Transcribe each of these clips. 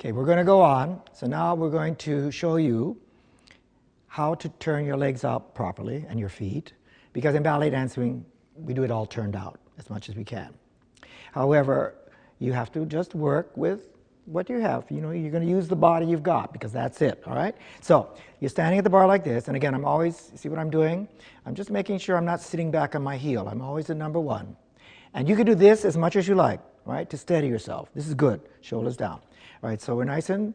Okay, we're going to go on. So now we're going to show you how to turn your legs out properly and your feet, because in ballet dancing we do it all turned out as much as we can. However, you have to just work with what you have. You know, you're going to use the body you've got, because that's it, all right? So you're standing at the bar like this, and again, I'm always, see what I'm doing? I'm just making sure I'm not sitting back on my heel. I'm always at number one. And you can do this as much as you like, right, to steady yourself. This is good, shoulders down. All right, so we're nice and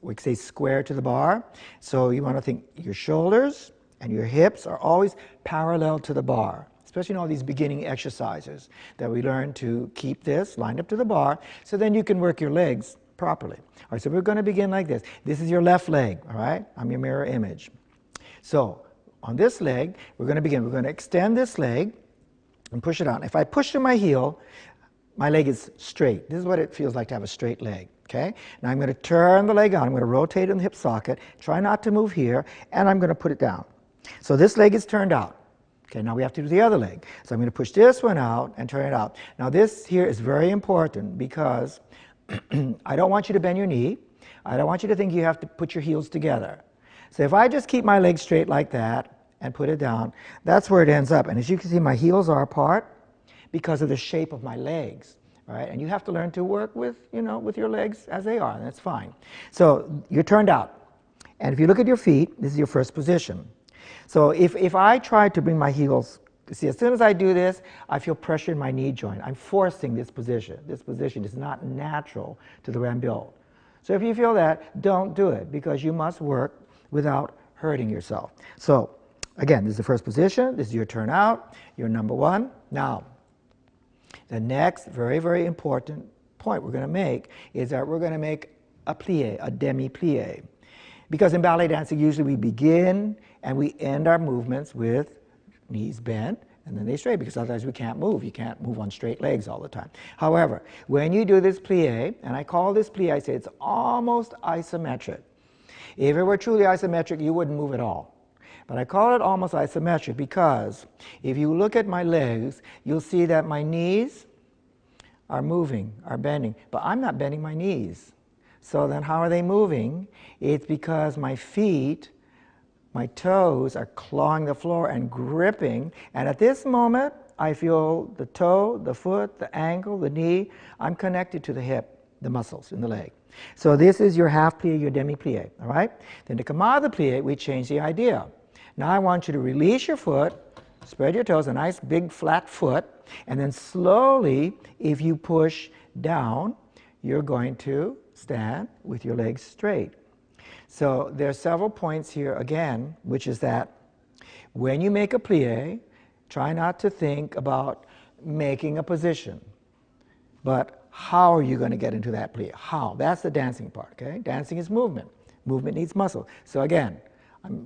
we say square to the bar. So you want to think your shoulders and your hips are always parallel to the bar, especially in all these beginning exercises that we learn to keep this lined up to the bar, so then you can work your legs properly. All right, so we're going to begin like this. This is your left leg, all right? I'm your mirror image. So on this leg, we're going to begin. We're going to extend this leg and push it out. If I push to my heel, my leg is straight. This is what it feels like to have a straight leg, okay? Now I'm going to turn the leg out. I'm going to rotate in the hip socket, try not to move here, and I'm going to put it down. So this leg is turned out. Okay, now we have to do the other leg. So I'm going to push this one out and turn it out. Now this here is very important, because I don't want you to bend your knee. I don't want you to think you have to put your heels together. So if I just keep my leg straight like that and put it down, that's where it ends up. And as you can see, my heels are apart because of the shape of my legs, right? And you have to learn to work with, you know, with your legs as they are, and that's fine. So you're turned out. And if you look at your feet, this is your first position. So if I try to bring my heels, see, as soon as I do this, I feel pressure in my knee joint. I'm forcing this position. This position is not natural to the way I'm built. So if you feel that, don't do it, because you must work without hurting yourself. So again, this is the first position. This is your turn out. You're number one. Now, the next very, very important point we're going to make is that we're going to make a plie, a demi-plie. Because in ballet dancing, usually we begin and we end our movements with knees bent and then they straight, because otherwise we can't move. You can't move on straight legs all the time. However, when you do this plie, and I call this plie, I say it's almost isometric. If it were truly isometric, you wouldn't move at all. But I call it almost isometric because if you look at my legs, you'll see that my knees are moving, are bending, but I'm not bending my knees. So then how are they moving? It's because my feet, my toes are clawing the floor and gripping, and at this moment I feel the toe, the foot, the ankle, the knee. I'm connected to the hip, the muscles in the leg. So this is your half plie, your demi-plie, all right? Then to come out of the plie, we change the idea. Now I want you to release your foot, spread your toes, a nice big flat foot, and then slowly, if you push down, you're going to stand with your legs straight. So there are several points here again, which is that when you make a plie, try not to think about making a position, but how are you going to get into that plie? How? That's the dancing part, okay? Dancing is movement. Movement needs muscle. So again,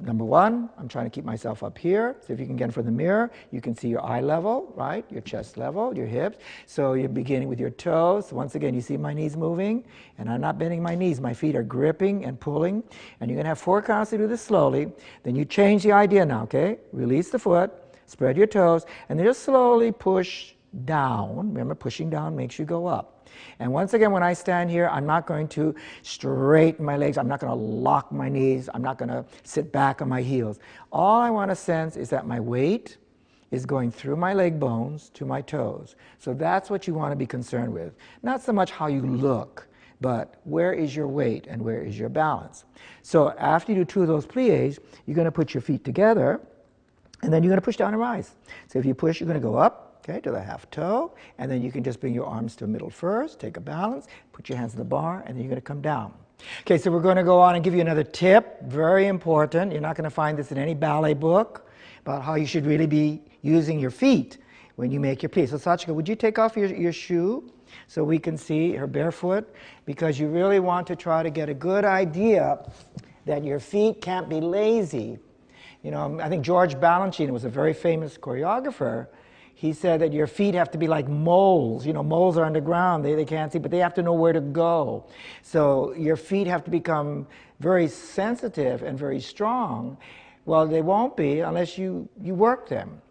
number one, I'm trying to keep myself up here. So if you can get in front of the mirror, you can see your eye level, right? Your chest level, your hips. So you're beginning with your toes. Once again, you see my knees moving, and I'm not bending my knees. My feet are gripping and pulling. And you're going to have 4 counts to do this slowly. Then you change the idea now, okay? Release the foot, spread your toes, and then just slowly push down. Remember, pushing down makes you go up. And once again, when I stand here, I'm not going to straighten my legs. I'm not going to lock my knees. I'm not going to sit back on my heels. All I want to sense is that my weight is going through my leg bones to my toes. So that's what you want to be concerned with. Not so much how you look, but where is your weight and where is your balance. So after you do 2 of those plies, you're going to put your feet together, and then you're going to push down and rise. So if you push, you're going to go up, okay, to the half toe, and then you can just bring your arms to the middle first, take a balance, put your hands on the bar, and then you're going to come down. Okay, so we're going to go on and give you another tip, very important. You're not going to find this in any ballet book about how you should really be using your feet when you make your plie. So Sachika, would you take off your shoe so we can see her barefoot? Because you really want to try to get a good idea that your feet can't be lazy. You know, I think George Balanchine was a very famous choreographer. He said that your feet have to be like moles. You know, moles are underground, they can't see, but they have to know where to go. So your feet have to become very sensitive and very strong. Well, they won't be unless you work them.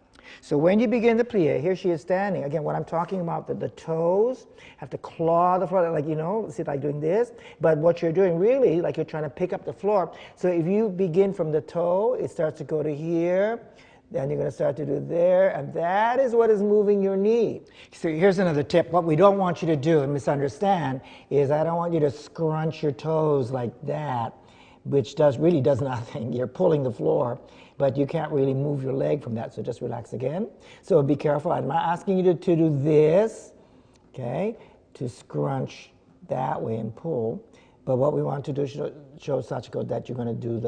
So when you begin the plie, here she is standing. Again, what I'm talking about, that the toes have to claw the floor, like, you know, see, like doing this. But what you're doing really, like you're trying to pick up the floor. So if you begin from the toe, it starts to go to here. Then you're going to start to do there, and that is what is moving your knee. So here's another tip. What we don't want you to do and misunderstand is I don't want you to scrunch your toes like that, which really does nothing. You're pulling the floor, but you can't really move your leg from that, so just relax again. So be careful. I'm not asking you to do this, okay, to scrunch that way and pull, but what we want to do is show Sachiko that you're going to do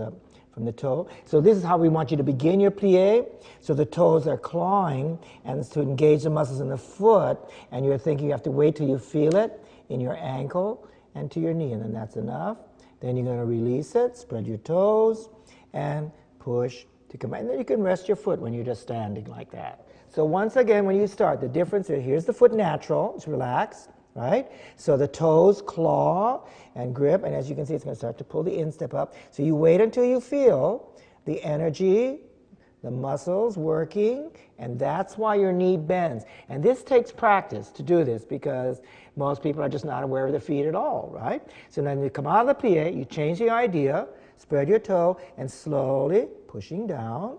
from the toe. So this is how we want you to begin your plie. So the toes are clawing, and it's to engage the muscles in the foot, and you're thinking you have to wait till you feel it in your ankle and to your knee, and then that's enough. Then you're going to release it, spread your toes, and push to come. And then you can rest your foot when you're just standing like that. So once again, when you start, the difference is here's the foot natural, it's relaxed, right? So the toes claw and grip, and as you can see, it's going to start to pull the instep up. So you wait until you feel the energy, the muscles working, and that's why your knee bends. And this takes practice to do this because most people are just not aware of their feet at all, right? So then you come out of the plie, you change the idea, spread your toe, and slowly pushing down.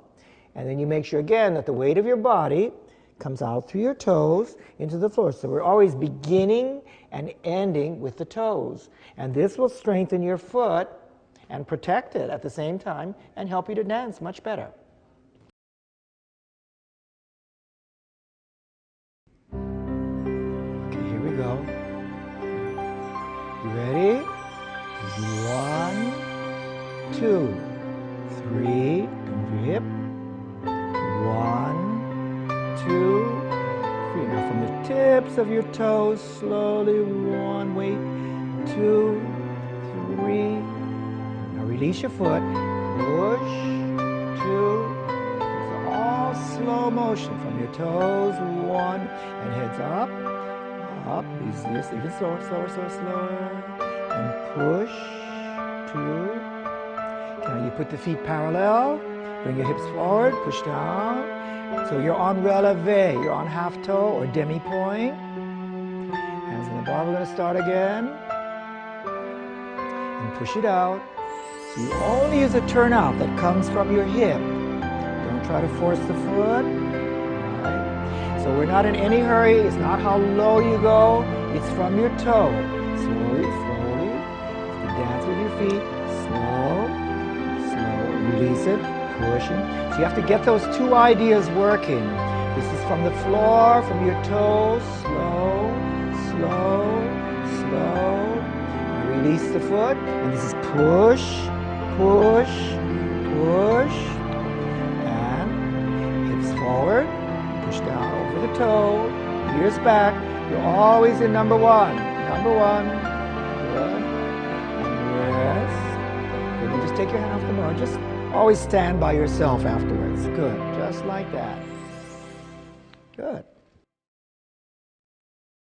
And then you make sure again that the weight of your body comes out through your toes into the floor. So we're always beginning and ending with the toes. And this will strengthen your foot and protect it at the same time and help you to dance much better. Okay, here we go. You ready? 1, 2, 3, grip. 1, 2, 3. Now from the tips of your toes, slowly 1, wait, 2, 3. Now release your foot, push, 2. It's all slow motion from your toes, 1, and heads up, resist, even slower, slower, slower, slower, and push, 2. Now you put the feet parallel. Bring your hips forward, push down. So you're on releve, you're on half toe or demi-point. Hands on the bar, we're going to start again. And push it out. So you only use a turnout that comes from your hip. Don't try to force the foot. Right. So we're not in any hurry. It's not how low you go. It's from your toe. Slowly, slowly. You dance with your feet. Slow, slow. Release it. Pushing. So you have to get those two ideas working. This is from the floor, from your toes, slow, slow, slow. And release the foot, and this is push, push, push, and hips forward, push down over the toe, ears back. You're always in number 1. Number 1. Good. And rest. Good. And just take your hand off the bar. Just always stand by yourself afterwards. Good. Just like that. Good.